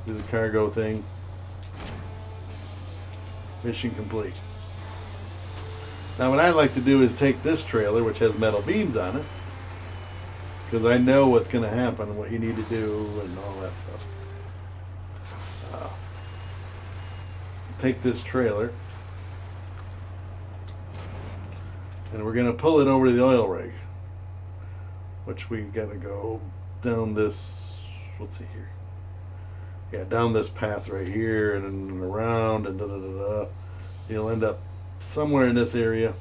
do the cargo thing. Mission complete. Now what I like to do is take this trailer, which has metal beams on it, because I know what's going to happen, what you need to do, and all that stuff. Take this trailer, and we're going to pull it over to the oil rig, which we got to go down this, let's see here. Yeah, down this path right here, and around, and da-da-da-da. You'll end up somewhere in this area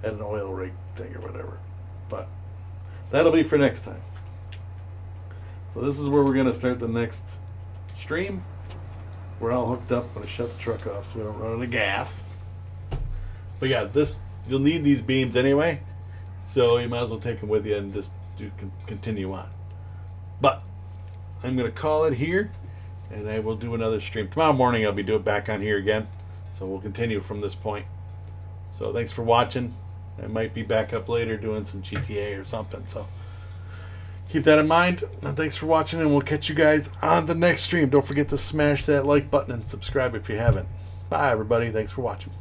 at an oil rig thing or whatever. But that'll be for next time. So this is where we're going to start the next stream. We're all hooked up. I'm going to shut the truck off so we don't run out of gas. But yeah, you'll need these beams anyway, so you might as well take them with you and just continue on. But I'm going to call it here, and I will do another stream. Tomorrow morning I'll be doing back on here again. So we'll continue from this point. So thanks for watching. I might be back up later doing some GTA or something. So Keep that in mind. And thanks for watching, and we'll catch you guys on the next stream. Don't forget to smash that like button and subscribe if you haven't. Bye, everybody. Thanks for watching.